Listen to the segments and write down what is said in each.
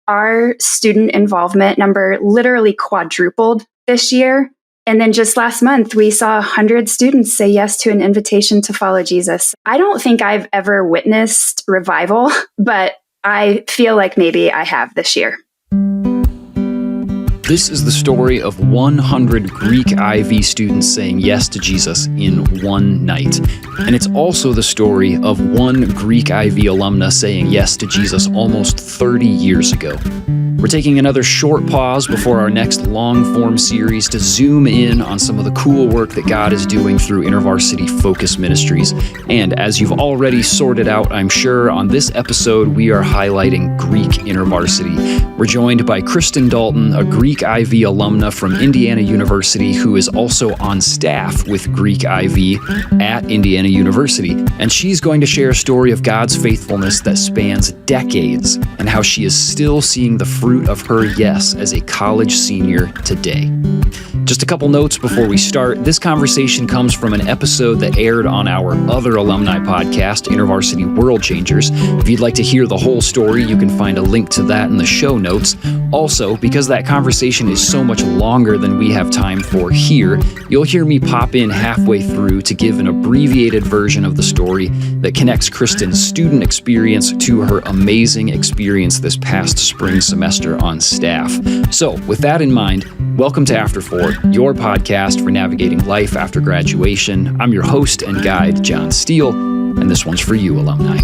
Our student involvement number literally quadrupled this year. And then just last month, we saw 100 students say yes to an invitation to follow Jesus. I don't think I've ever witnessed revival, but I feel like maybe I have this year. This is the story of 100 Greek IV students saying yes to Jesus in one night. And it's also the story of one Greek IV alumna saying yes to Jesus almost 30 years ago. We're taking another short pause before our next long-form series to zoom in on some of the cool work that God is doing through InterVarsity Focus Ministries. And as you've already sorted out, I'm sure, on this episode, we are highlighting Greek InterVarsity. We're joined by Kristin Dalton, a Greek IV alumna from Indiana University, who is also on staff with Greek IV at Indiana University. And she's going to share a story of God's faithfulness that spans decades and how she is still seeing the fruit of her yes as a college senior today. Just a couple notes before we start. This conversation comes from an episode that aired on our other alumni podcast, InterVarsity World Changers. If you'd like to hear the whole story, you can find a link to that in the show notes. Also, because that conversation is so much longer than we have time for here, you'll hear me pop in halfway through to give an abbreviated version of the story that connects Kristin's student experience to her amazing experience this past spring semester on staff. So, with that in mind, welcome to After Four, your podcast for navigating life after graduation. I'm your host and guide, John Steele, and this one's for you, alumni.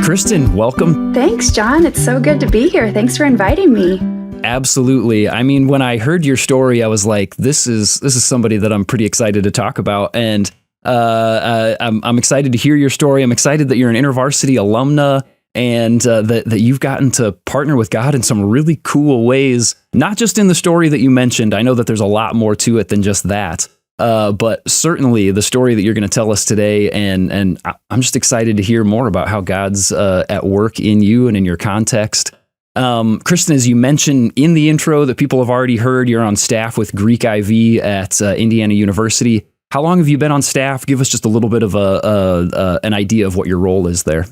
Kristin, welcome. Thanks, John. It's so good to be here. Thanks for inviting me. Absolutely. I mean, when I heard your story, I was like, this is somebody that I'm pretty excited to talk about. And I'm excited to hear your story. I'm excited that you're an InterVarsity alumna and that you've gotten to partner with God in some really cool ways, not just in the story that you mentioned. I know that there's a lot more to it than just that. But certainly the story that you're going to tell us today, and I'm just excited to hear more about how God's at work in you and in your context. Kristin, as you mentioned in the intro that people have already heard, you're on staff with Greek IV at Indiana University. How long have you been on staff? Give us just a little bit of an idea of what your role is there.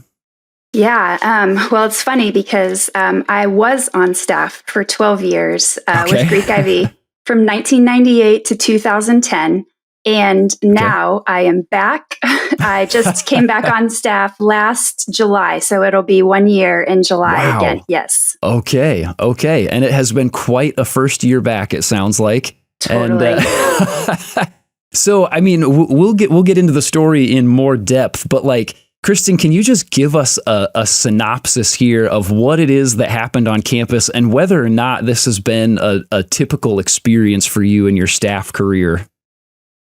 Yeah, well, it's funny because I was on staff for 12 years with Greek IV from 1998 to 2010. And now I am back. I just came back on staff last July, so it'll be 1 year in July again. Yes. Okay. And it has been quite a first year back, it sounds like. Totally. And, so, I mean, we'll get into the story in more depth, but like, Kristin, can you just give us a synopsis here of what it is that happened on campus and whether or not this has been a typical experience for you in your staff career?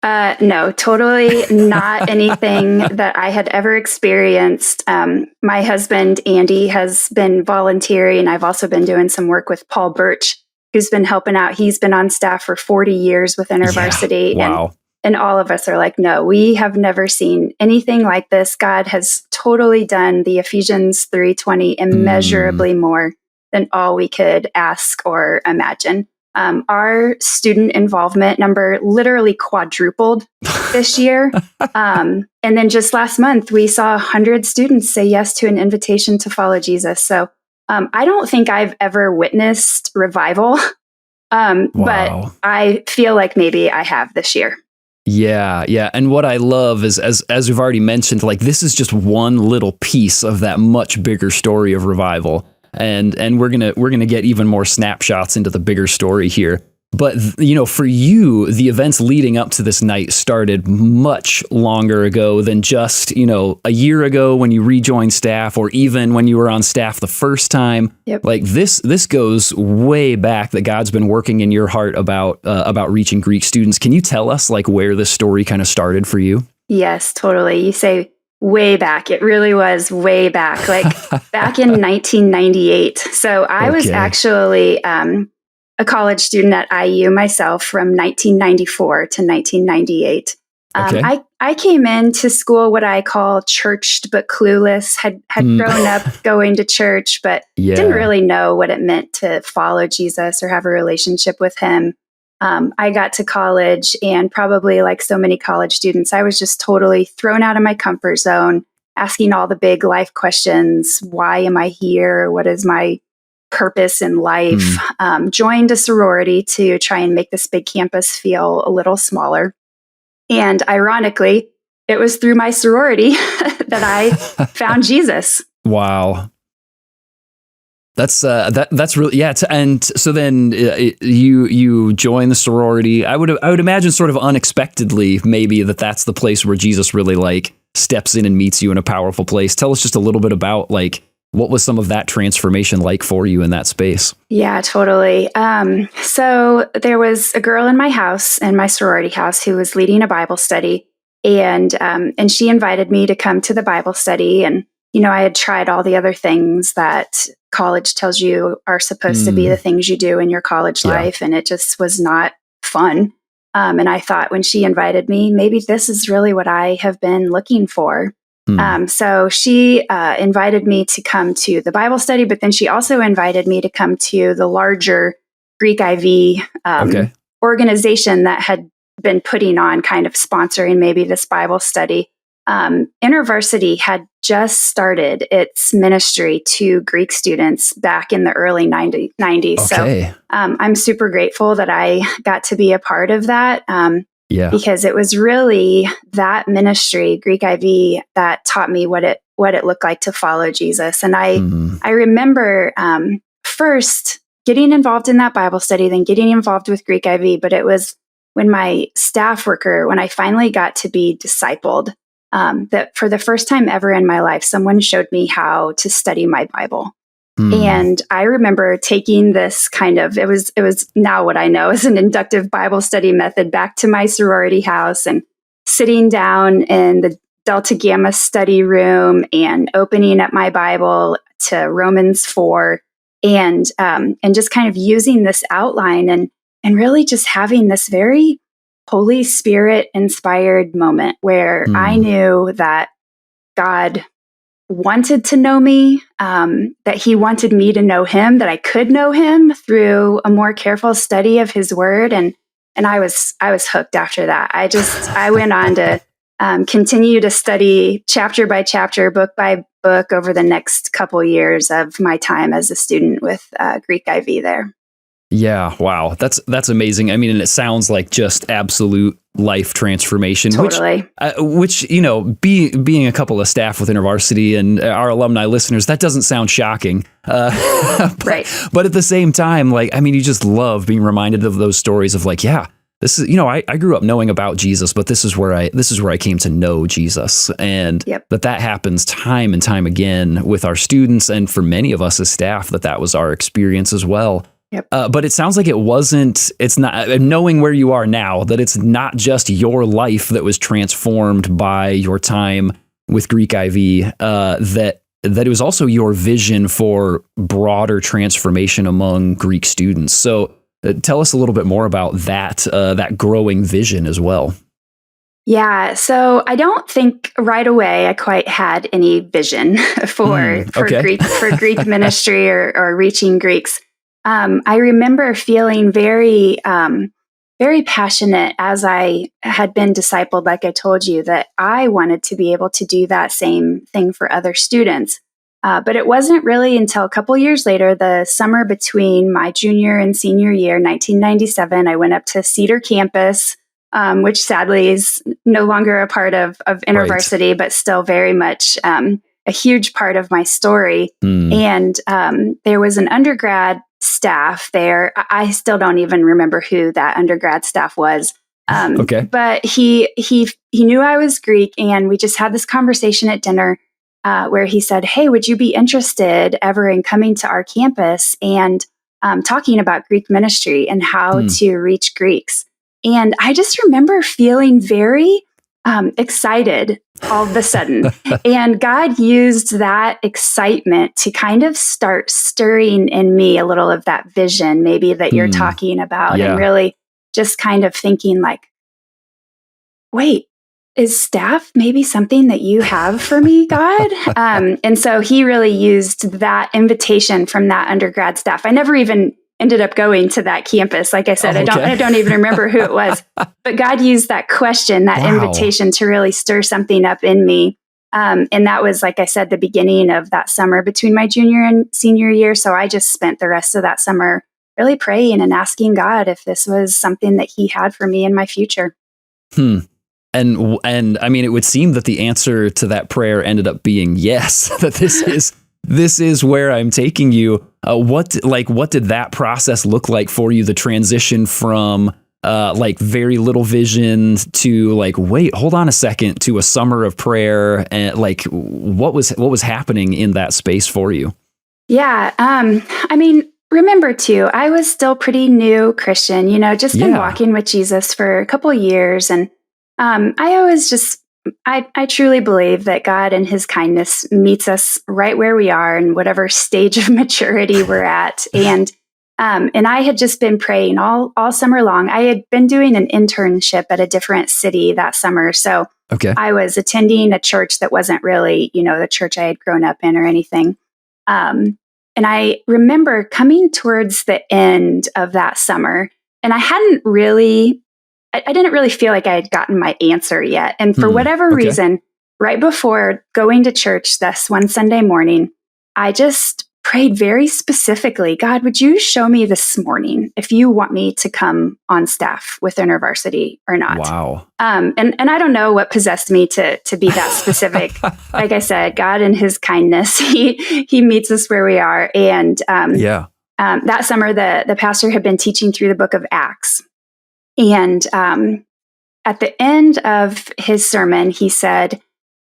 No, totally not anything that I had ever experienced. My husband, Andy, has been volunteering. I've also been doing some work with Paul Birch, who's been helping out. He's been on staff for 40 years with InterVarsity. Yeah, wow. And all of us are like, no, we have never seen anything like this. God has totally done the Ephesians 3:20 immeasurably more than all we could ask or imagine. Our student involvement number literally quadrupled this year. And then just last month, we saw 100 students say yes to an invitation to follow Jesus. So I don't think I've ever witnessed revival, but I feel like maybe I have this year. Yeah. And what I love is, as we've already mentioned, like this is just one little piece of that much bigger story of revival. And we're gonna get even more snapshots into the bigger story here. But for you, the events leading up to this night started much longer ago than just a year ago when you rejoined staff, or even when you were on staff the first time. Yep. Like this goes way back. That God's been working in your heart about reaching Greek students. Can you tell us like where this story kind of started for you? Yes, totally. You say way back. It really was way back, like back in 1998. So I was actually a college student at IU myself from 1994 to 1998. I came into school what I call churched but clueless, had grown up going to church, but didn't really know what it meant to follow Jesus or have a relationship with him. I got to college, and probably like so many college students, I was just totally thrown out of my comfort zone, asking all the big life questions. Why am I here? What is my purpose in life, joined a sorority to try and make this big campus feel a little smaller. And ironically, it was through my sorority that I found Jesus. Wow. That's really, yeah. And so then you join the sorority. I would imagine sort of unexpectedly, maybe that's the place where Jesus really like steps in and meets you in a powerful place. Tell us just a little bit about like, what was some of that transformation like for you in that space? Yeah, totally. So there was a girl in my house, in my sorority house, who was leading a Bible study, and she invited me to come to the Bible study. And I had tried all the other things that college tells you are supposed to be the things you do in your college life, and it just was not fun. And I thought, when she invited me, maybe this is really what I have been looking for. So she invited me to come to the Bible study, but then she also invited me to come to the larger Greek IV organization that had been putting on, kind of sponsoring maybe this Bible study. INTERVARSITY had just started its ministry to Greek students back in the early 90s. Okay. So I'm super grateful that I got to be a part of that. Because it was really that ministry, Greek IV, that taught me what it looked like to follow Jesus. And I remember first getting involved in that Bible study, then getting involved with Greek IV. But it was when my staff worker, when I finally got to be discipled, that for the first time ever in my life, someone showed me how to study my Bible. And I remember taking this it was now what I know as an inductive Bible study method back to my sorority house and sitting down in the Delta Gamma study room and opening up my Bible to Romans 4 and just kind of using this outline and really just having this very Holy Spirit inspired moment where I knew that God wanted to know me, that he wanted me to know him, that I could know him through a more careful study of his word. And I was hooked after that. I went on to continue to study chapter by chapter, book by book over the next couple years of my time as a student with Greek IV there. Yeah. Wow. That's amazing. I mean, and it sounds like just absolute life transformation, totally. which, being a couple of staff with INTERVARSITY and our alumni listeners, that doesn't sound shocking. Right. But at the same time, you just love being reminded of those stories of this is, I grew up knowing about Jesus, but this is where I came to know Jesus. And that happens time and time again with our students. And for many of us as staff, that was our experience as well. Yep. But it sounds like it's not, knowing where you are now, that it's not just your life that was transformed by your time with Greek IV, that it was also your vision for broader transformation among Greek students. So tell us a little bit more about that growing vision as well. Yeah, so I don't think right away I quite had any vision for Greek ministry or reaching Greeks. I remember feeling very, very passionate as I had been discipled, like I told you, that I wanted to be able to do that same thing for other students. But it wasn't really until a couple years later, the summer between my junior and senior year, 1997, I went up to Cedar campus, which sadly is no longer a part of INTERVARSITY, but still very much a huge part of my story. And there was an undergrad staff there. I still don't even remember who that undergrad staff was. But he knew I was Greek, and we just had this conversation at dinner where he said, "Hey, would you be interested ever in coming to our campus and talking about Greek ministry and how to reach Greeks?" And I just remember feeling very excited all of a sudden. And God used that excitement to kind of start stirring in me a little of that vision, maybe that you're talking about, and really just kind of thinking wait, is staff maybe something that you have for me, God? And so he really used that invitation from that undergrad staff. I never even ended up going to that campus. Like I said, I don't even remember who it was, but God used that question, that invitation to really stir something up in me. And that was, like I said, the beginning of that summer between my junior and senior year. So I just spent the rest of that summer really praying and asking God if this was something that he had for me in my future. And I mean, it would seem that the answer to that prayer ended up being yes, that this is where I'm taking you. What did that process look like for you? The transition from like very little vision to like, wait, hold on a second, to a summer of prayer, and like what was happening in that space for you? Yeah. I mean, remember too, I was still pretty new Christian, just been walking with Jesus for a couple of years. And I always I truly believe that God in his kindness meets us right where we are in whatever stage of maturity we're at. And I had just been praying all summer long. I had been doing an internship at a different city that summer. So I was attending a church that wasn't really, the church I had grown up in or anything. And I remember coming towards the end of that summer, and I didn't really feel like I had gotten my answer yet. And for whatever reason, right before going to church this one Sunday morning, I just prayed very specifically, God, would you show me this morning if you want me to come on staff with INTERVARSITY or not? Wow. And I don't know what possessed me to be that specific. Like I said, God in his kindness, he meets us where we are. And that summer, the pastor had been teaching through the book of Acts. And at the end of his sermon, he said,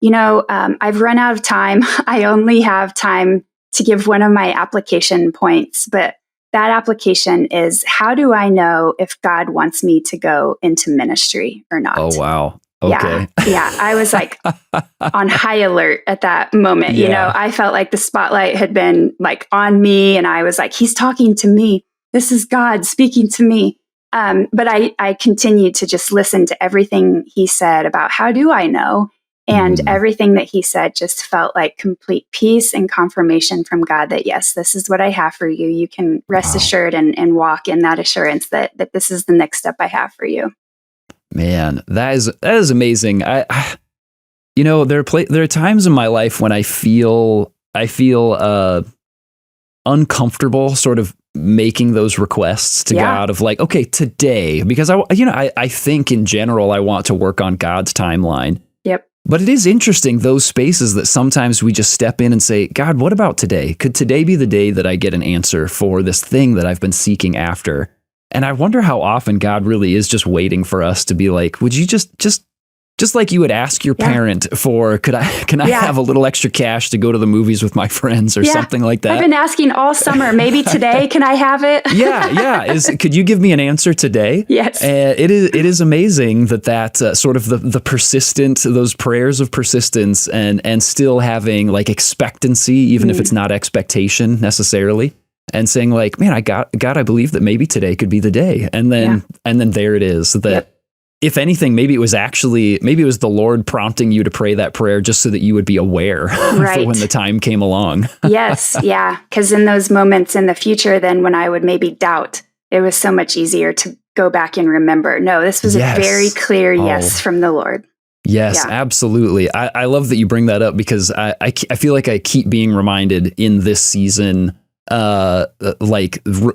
I've run out of time. I only have time to give one of my application points, but that application is, how do I know if God wants me to go into ministry or not? Oh, wow. Okay. Yeah. I was like on high alert at that moment. I felt like the spotlight had been like on me, and I was like, he's talking to me. This is God speaking to me. But I continued to just listen to everything he said about how do I know? And everything that he said just felt like complete peace and confirmation from God that, yes, this is what I have for you. You can rest assured and walk in that assurance that this is the next step I have for you. Man, that is amazing. There are times in my life when I feel uncomfortable sort of making those requests to God of like, okay, today, because I think in general I want to work on God's timeline. Yep. But it is interesting, those spaces that sometimes we just step in and say, God, what about today? Could today be the day that I get an answer for this thing that I've been seeking after? And I wonder how often God really is just waiting for us to be like, would you just like you would ask your parent for, can I have a little extra cash to go to the movies with my friends or something like that? I've been asking all summer, maybe today, can I have it? Could you give me an answer today? Yes. It is amazing that sort of the persistent, those prayers of persistence and still having like expectancy, even if it's not expectation necessarily. And saying like, man, I believe that maybe today could be the day. And then there it is that if anything, maybe it was the Lord prompting you to pray that prayer just so that you would be aware for when the time came along. Yes. Yeah. Because in those moments in the future, then when I would maybe doubt, it was so much easier to go back and remember, no, this was a very clear yes from the Lord. Yes, absolutely. I love that you bring that up because I feel like I keep being reminded in this season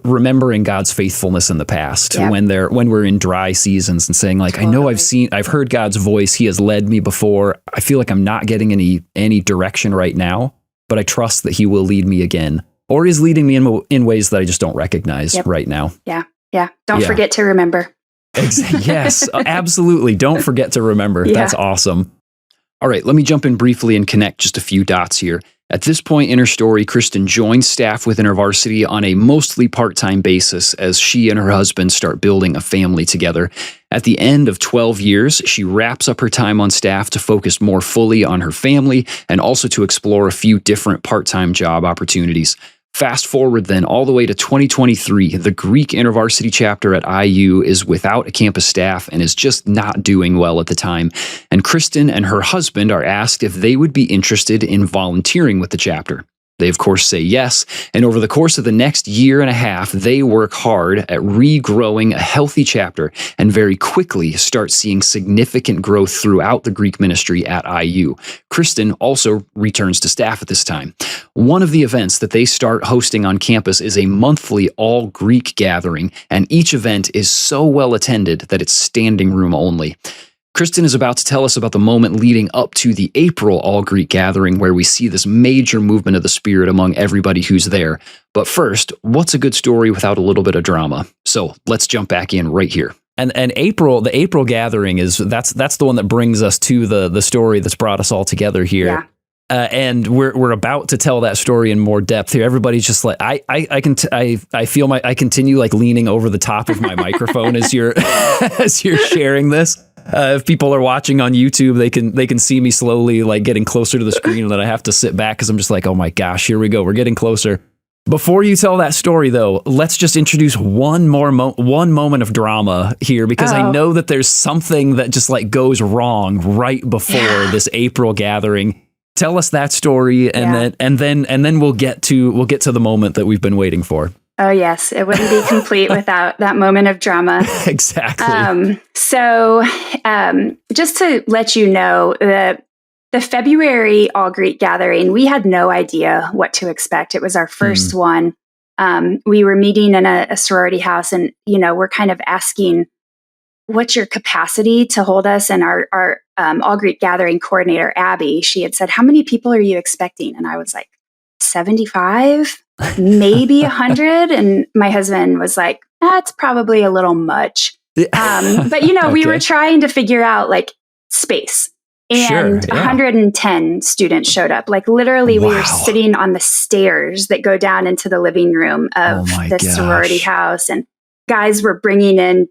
remembering God's faithfulness in the past when we're in dry seasons and saying like, I know I've heard God's voice. He has led me before. I feel like I'm not getting any direction right now, but I trust that he will lead me again, or is leading me in ways that I just don't recognize right now. Yeah. Yeah. Don't forget to remember. Yes, absolutely. Don't forget to remember. Yeah. That's awesome. All right. Let me jump in briefly and connect just a few dots here. At this point in her story, Kristin joins staff with INTERVARSITY on a mostly part-time basis as she and her husband start building a family together. At the end of 12 years, she wraps up her time on staff to focus more fully on her family and also to explore a few different part-time job opportunities. Fast forward then all the way to 2023, the Greek INTERVARSITY chapter at IU is without a campus staff and is just not doing well at the time. And Kristin and her husband are asked if they would be interested in volunteering with the chapter. They, of course, say yes, and over the course of the next year and a half, they work hard at regrowing a healthy chapter and very quickly start seeing significant growth throughout the Greek ministry at IU. Kristin also returns to staff at this time. One of the events that they start hosting on campus is a monthly all-Greek gathering, and each event is so well attended that it's standing room only. Kristin is about to tell us about the moment leading up to the April All-Greek Gathering where we see this major movement of the Spirit among everybody who's there. But first, what's a good story without a little bit of drama? So let's jump back in right here. And the April Gathering that's the one that brings us to the story that's brought us all together here. Yeah. And we're about to tell that story in more depth here. Everybody's just like, I continue like leaning over the top of my microphone as you're sharing this. If people are watching on YouTube, they can see me slowly like getting closer to the screen, and then I have to sit back because I'm just like, oh my gosh, here we go. We're getting closer. Before you tell that story, though, let's just introduce one moment of drama here, because I know that there's something that just like goes wrong right before this April gathering. Tell us that story, and then we'll get to the moment that we've been waiting for. Oh, yes. It wouldn't be complete without that moment of drama. Exactly. So just to let you know, the February All Greek Gathering, we had no idea what to expect. It was our first one. We were meeting in a sorority house, and, we're kind of asking, what's your capacity to hold us? And our All Greek Gathering coordinator, Abby, she had said, how many people are you expecting? And I was like, 75, maybe 100. And my husband was like, that's probably a little much. But, we were trying to figure out like space. And 110 students showed up. Like literally, we were sitting on the stairs that go down into the living room of the sorority house. And guys were bringing in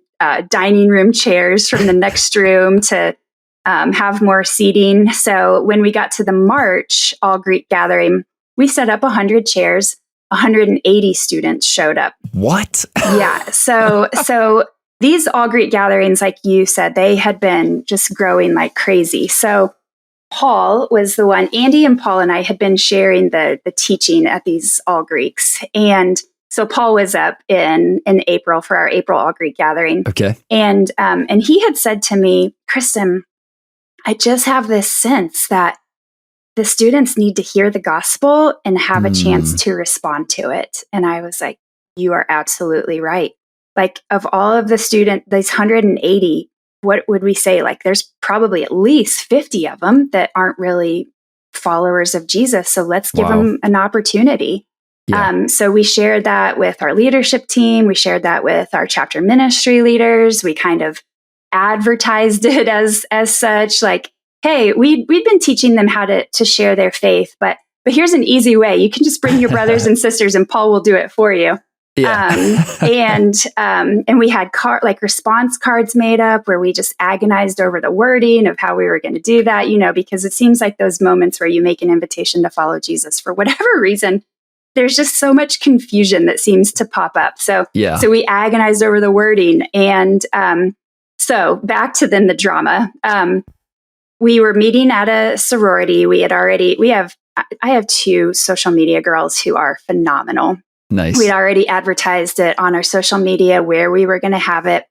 dining room chairs from the next room to have more seating. So when we got to the March All Greek Gathering, we set up 100 chairs. 180 students showed up. What? Yeah. So these All Greek gatherings, like you said, they had been just growing like crazy. So Paul was the one, Andy and Paul and I had been sharing the teaching at these All Greeks. And so Paul was up in April for our April All Greek Gathering. Okay. And he had said to me, Kristin, I just have this sense that the students need to hear the gospel and have a chance to respond to it. And I was like, you are absolutely right. Like of all of the students, these 180, what would we say? Like there's probably at least 50 of them that aren't really followers of Jesus. So let's give them an opportunity. Yeah. So we shared that with our leadership team. We shared that with our chapter ministry leaders. We kind of advertised it as such, like, hey, we'd been teaching them how to share their faith, but here's an easy way. You can just bring your brothers and sisters and Paul will do it for you. Yeah. And we had response cards made up where we just agonized over the wording of how we were going to do that, because it seems like those moments where you make an invitation to follow Jesus for whatever reason, there's just so much confusion that seems to pop up. So we agonized over the wording. And so back to then the drama. We were meeting at a sorority. I have two social media girls who are phenomenal. Nice. We'd already advertised it on our social media where we were going to have it.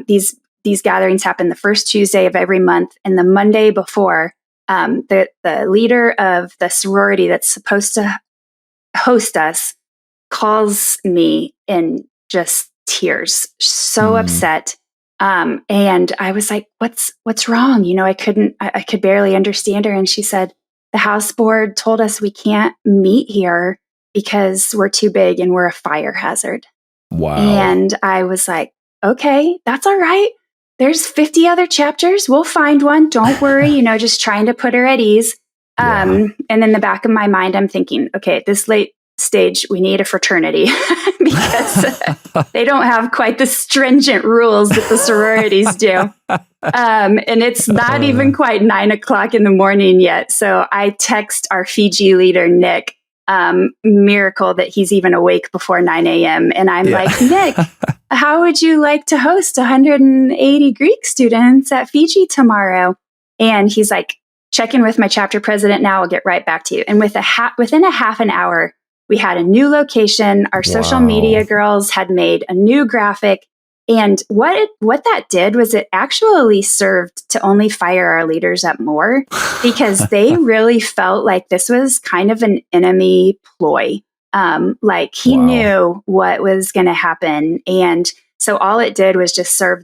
These gatherings happen the first Tuesday of every month, and the Monday before, the leader of the sorority that's supposed to host us calls me in just tears, so upset. And I was like, what's wrong? I could barely understand her. And she said, the house board told us we can't meet here because we're too big and we're a fire hazard. Wow. And I was like, okay, that's all right. There's 50 other chapters. We'll find one. Don't worry. Just trying to put her at ease. And in the back of my mind, I'm thinking, okay, at this late stage, we need a fraternity because they don't have quite the stringent rules that the sororities do. And it's not even quite 9 o'clock in the morning yet. So I text our Fiji leader, Nick, miracle that he's even awake before 9 a.m. And I'm like, Nick, how would you like to host 180 Greek students at Fiji tomorrow? And he's like, check in with my chapter president now. I'll get right back to you. And within a half an hour, we had a new location. Our social media girls had made a new graphic. And what that did was it actually served to only fire our leaders up more, because they really felt like this was kind of an enemy ploy. Like he knew what was going to happen. And so all it did was just serve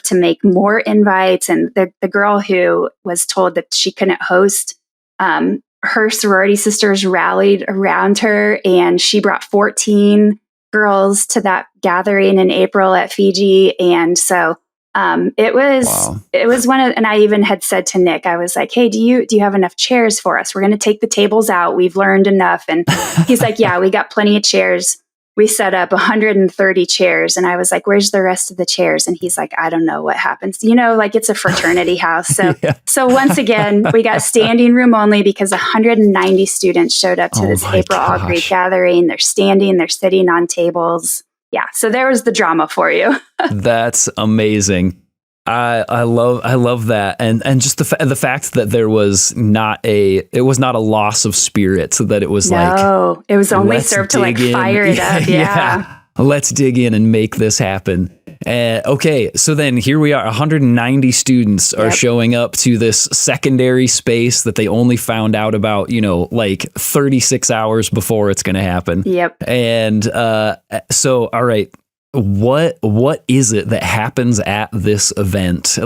to make more invites. And the girl who was told that she couldn't host, her sorority sisters rallied around her, and she brought 14 girls to that gathering in April at Fiji. And so it was one of, and I even had said to Nick, I was like, hey, do you have enough chairs for us? We're going to take the tables out. We've learned enough. And he's like, yeah, we got plenty of chairs. We set up 130 chairs. And I was like, where's the rest of the chairs? And he's like, I don't know what happens. Like it's a fraternity house. So, so once again, we got standing room only because 190 students showed up to this April All Greek gathering. They're standing, they're sitting on tables. Yeah. So there was the drama for you. That's amazing. I love that. And just the fact that there was not a loss of spirit, so that it was it was only served to fire it up. Yeah. Let's dig in and make this happen. Okay. So then here we are, 190 students are showing up to this secondary space that they only found out about, 36 hours before it's going to happen. Yep. And so, all right. What is it that happens at this event?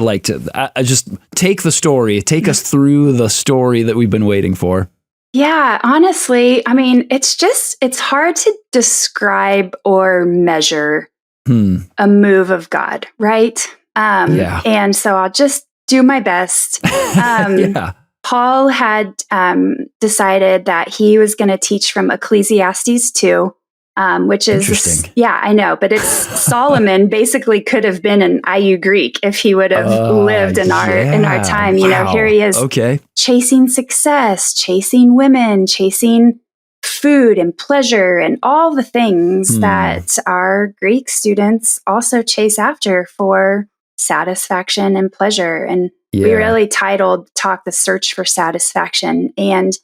Just take us through the story that we've been waiting for. Yeah, honestly, I mean, it's hard to describe or measure a move of God, right? And so I'll just do my best. Paul had decided that he was going to teach from Ecclesiastes 2. Which is interesting. Yeah, I know, but it's Solomon basically could have been an IU Greek if he would have lived in our time. Here he is, chasing success, chasing women, chasing food and pleasure, and all the things that our Greek students also chase after for satisfaction and pleasure. And we really titled Talk the Search for Satisfaction. And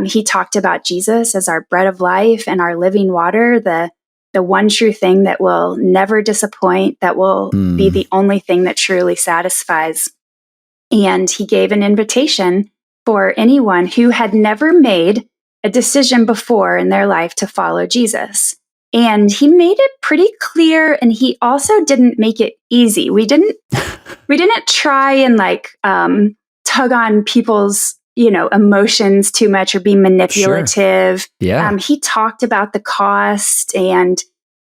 he talked about Jesus as our bread of life and our living water, the one true thing that will never disappoint, that will be the only thing that truly satisfies. And he gave an invitation for anyone who had never made a decision before in their life to follow Jesus. And he made it pretty clear, and he also didn't make it easy. We didn't try and tug on people's emotions too much or be manipulative. Sure. Yeah. He talked about the cost, and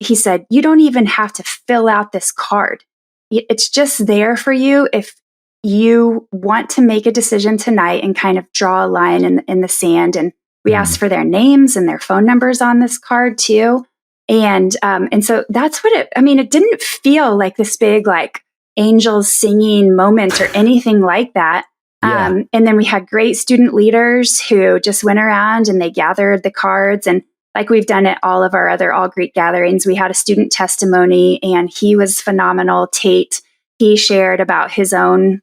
he said, you don't even have to fill out this card. It's just there for you if you want to make a decision tonight and kind of draw a line in the sand. And we asked for their names and their phone numbers on this card too. And so that's what it didn't feel like this big, angels singing moment or anything like that. And then we had great student leaders who just went around and they gathered the cards. And like we've done at all of our other All Greek gatherings, we had a student testimony, and he was phenomenal. Tate, he shared about his own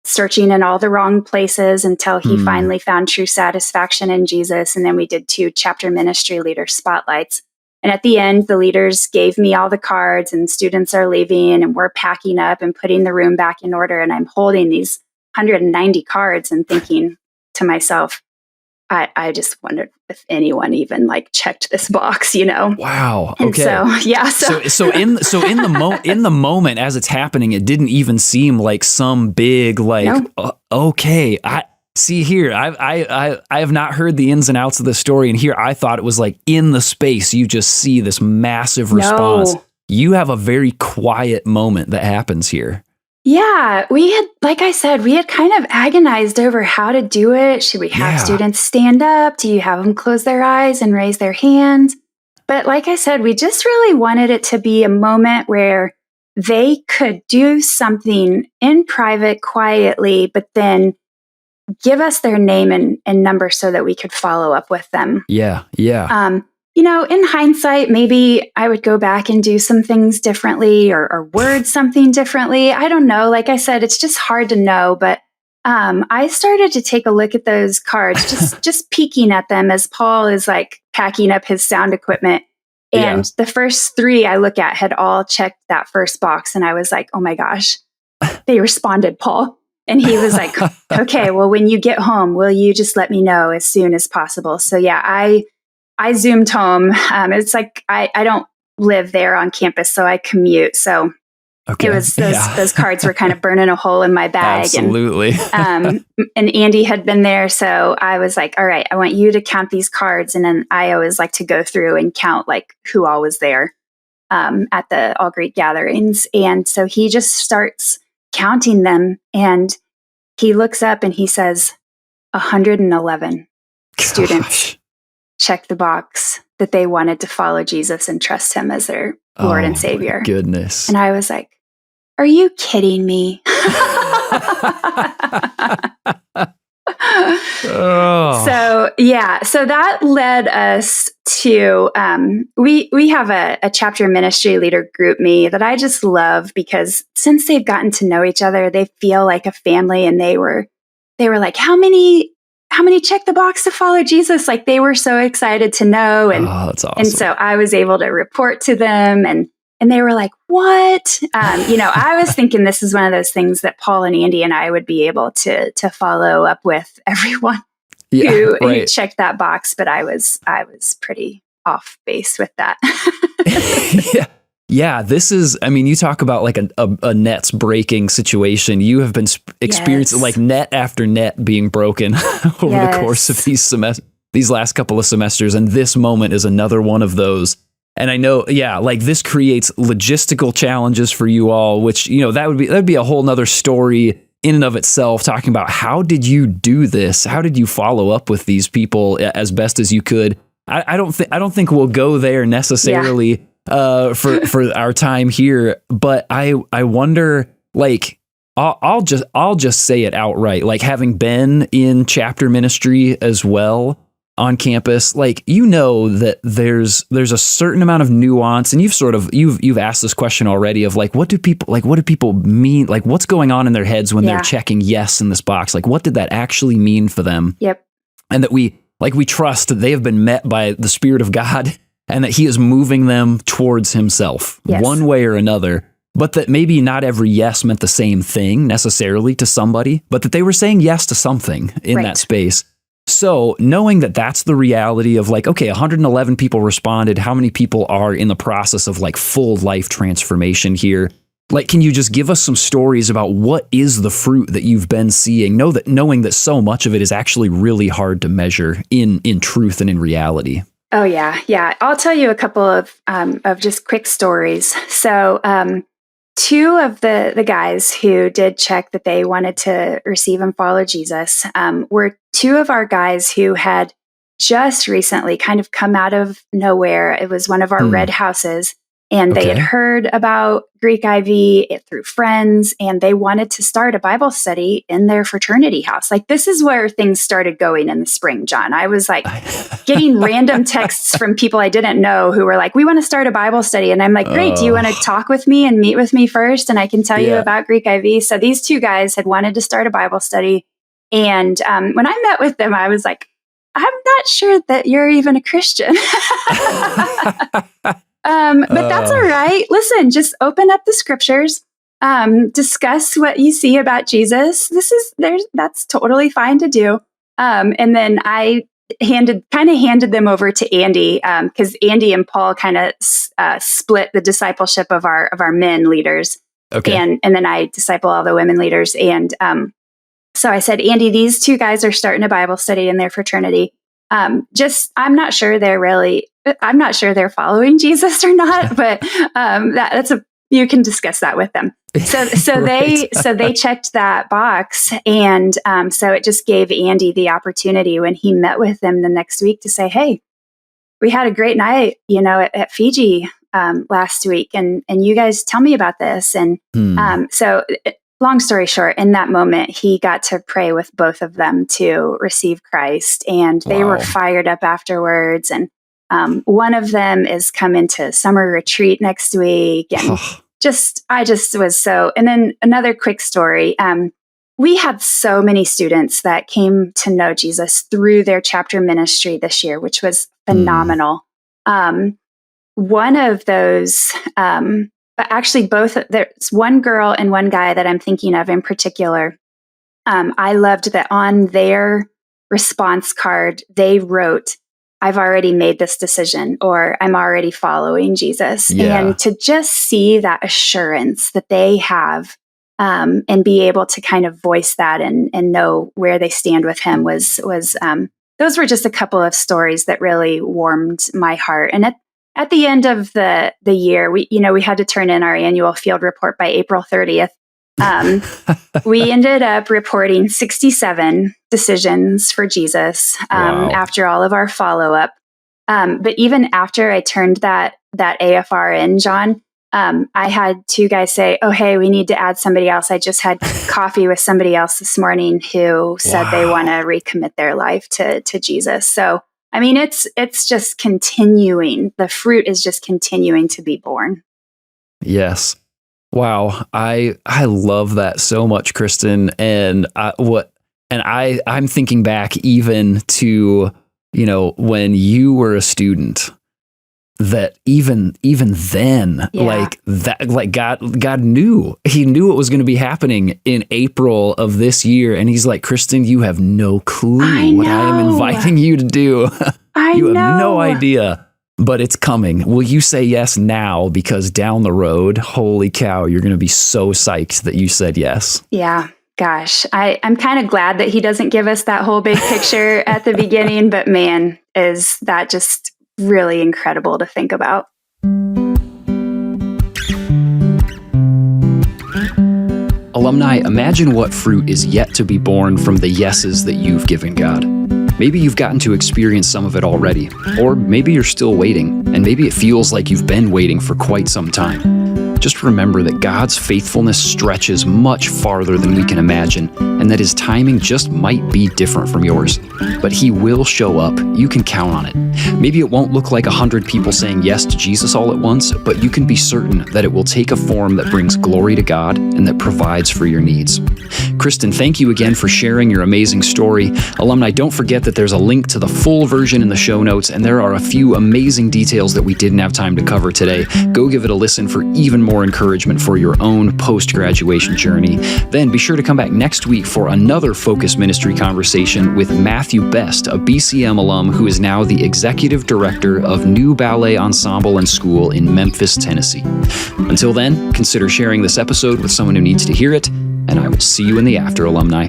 searching in all the wrong places until he finally found true satisfaction in Jesus. And then we did 2 chapter ministry leader spotlights. And at the end, the leaders gave me all the cards, and students are leaving, and we're packing up and putting the room back in order. And I'm holding these 190 cards and thinking to myself, I just wondered if anyone even checked this box, Wow. And okay. So in the moment as it's happening, it didn't even seem like some big okay. I see here. I have not heard the ins and outs of the story, and here I thought it was in the space you just see this massive response. No. You have a very quiet moment that happens here. Yeah, we had, like I said, we had kind of agonized over how to do it. Should we have students stand up? Do you have them close their eyes and raise their hands? But like I said, we just really wanted it to be a moment where they could do something in private quietly, but then give us their name and number so that we could follow up with them. Yeah. In hindsight, maybe I would go back and do some things differently or word something differently. I don't know. Like I said, it's just hard to know. But I started to take a look at those cards, just peeking at them as Paul is like packing up his sound equipment. And the first 3 I look at had all checked that first box. And I was like, oh my gosh, they responded, Paul. And he was like, okay, well, when you get home, will you just let me know as soon as possible? So yeah, I Zoomed home. It's like, I don't live there on campus, so I commute. So it was those cards were kind of burning a hole in my bag. Absolutely. And Andy had been there. So I was like, all right, I want you to count these cards. And then I always like to go through and count like who all was there at the All Greek gatherings. And so he just starts counting them. And he looks up and he says, 111 students checked the box that they wanted to follow Jesus and trust him as their Lord and Savior. My goodness. And I was like, are you kidding me? So that led us to, we have a chapter ministry leader group me that I just love because since they've gotten to know each other, they feel like a family, and they were like, how many check the box to follow Jesus? Like they were so excited to know. And, that's awesome. And so I was able to report to them, and they were like, what? I was thinking this is one of those things that Paul and Andy and I would be able to follow up with everyone who checked that box. But I was pretty off base with that. Yeah, this is, you talk about like a nets breaking situation. You have been experiencing like net after net being broken over the course of these last couple of semesters. And this moment is another one of those. And I know, like this creates logistical challenges for you all, which, that'd be a whole nother story in and of itself, talking about how did you do this? How did you follow up with these people as best as you could? I don't think we'll go there necessarily for our time here, but I wonder, like, I'll just say it outright, like having been in chapter ministry as well on campus, like, that there's a certain amount of nuance, and you've asked this question already of like, what do people mean? Like, what's going on in their heads when they're checking yes in this box? Like, what did that actually mean for them? Yep. And that we trust that they have been met by the Spirit of God and that he is moving them towards himself one way or another, but that maybe not every yes meant the same thing necessarily to somebody, but that they were saying yes to something in that space. So knowing that that's the reality of like, okay, 111 people responded, how many people are in the process of like full life transformation here? Like, can you just give us some stories about what is the fruit that you've been seeing? Knowing that so much of it is actually really hard to measure in truth and in reality. Oh yeah. Yeah. I'll tell you a couple of just quick stories. So, 2 of the guys who did check that they wanted to receive and follow Jesus were 2 of our guys who had just recently kind of come out of nowhere. It was one of our red houses, and they had heard about Greek IV through friends, and they wanted to start a Bible study in their fraternity house. Like, this is where things started going in the spring, John. I was like getting random texts from people I didn't know who were like, we want to start a Bible study. And I'm like, great, do you want to talk with me and meet with me first? And I can tell you about Greek IV. So these 2 guys had wanted to start a Bible study. And when I met with them, I was like, I'm not sure that you're even a Christian. But that's all right. Listen, just open up the scriptures, discuss what you see about Jesus. That's totally fine to do. And then I handed them over to Andy, because Andy and Paul kind of split the discipleship of our men leaders. Okay. And then I disciple all the women leaders. And so I said, Andy, these 2 guys are starting a Bible study in their fraternity. I'm not sure they're following Jesus or not, but you can discuss that with them. So they checked that box, and so it just gave Andy the opportunity when he met with them the next week to say, hey, we had a great night, at Fiji last week, and you guys tell me about this. And so long story short, in that moment, he got to pray with both of them to receive Christ, and they were fired up afterwards. And one of them is coming to summer retreat next week. And I just was so, and then another quick story. we had so many students that came to know Jesus through their chapter ministry this year, which was phenomenal. One of those, but actually both, there's one girl and one guy that I'm thinking of in particular. I loved that on their response card, they wrote, "I've already made this decision," or "I'm already following Jesus." Yeah. And to just see that assurance that they have, and be able to kind of voice that and know where they stand with him was those were just a couple of stories that really warmed my heart. And at the end of the year, we had to turn in our annual field report by April 30th. We ended up reporting 67 decisions for Jesus after all of our follow-up. But even after I turned that AFR in, John, I had two guys say, "Oh, hey, we need to add somebody else. I just had coffee with somebody else this morning who said they want to recommit their life to Jesus." So, I mean, it's just continuing. The fruit is just continuing to be born. Yes. Wow. I love that so much, Kristin. And I'm thinking back even to, when you were a student, that even then, God knew. He knew what was going to be happening in April of this year. And he's like, "Kristin, you have no clue what I am inviting you to do. You have no idea, but it's coming. Will you say yes now? Because down the road, holy cow, you're going to be so psyched that you said yes." Yeah. Gosh, I'm kind of glad that he doesn't give us that whole big picture at the beginning, but man, is that just really incredible to think about. Alumni, imagine what fruit is yet to be born from the yeses that you've given God. Maybe you've gotten to experience some of it already, or maybe you're still waiting, and maybe it feels like you've been waiting for quite some time. Just remember that God's faithfulness stretches much farther than we can imagine, and that his timing just might be different from yours. But he will show up. You can count on it. Maybe it won't look like 100 people saying yes to Jesus all at once, but you can be certain that it will take a form that brings glory to God and that provides for your needs. Kristin, thank you again for sharing your amazing story. Alumni, don't forget that there's a link to the full version in the show notes, and there are a few amazing details that we didn't have time to cover today. Go give it a listen for even more encouragement for your own post-graduation journey. Then be sure to come back next week for another Focus Ministry conversation with Matthew Best, a BCM alum who is now the Executive Director of New Ballet Ensemble and School in Memphis, Tennessee. Until then, consider sharing this episode with someone who needs to hear it, and I will see you in the after, alumni.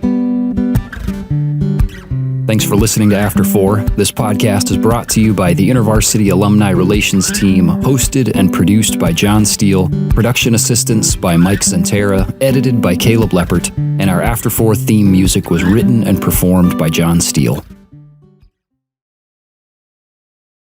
Thanks for listening to After 4. This podcast is brought to you by the InterVarsity Alumni Relations Team, hosted and produced by John Steele, production assistance by Mike Santera, edited by Caleb Leppert, and our After 4 theme music was written and performed by John Steele.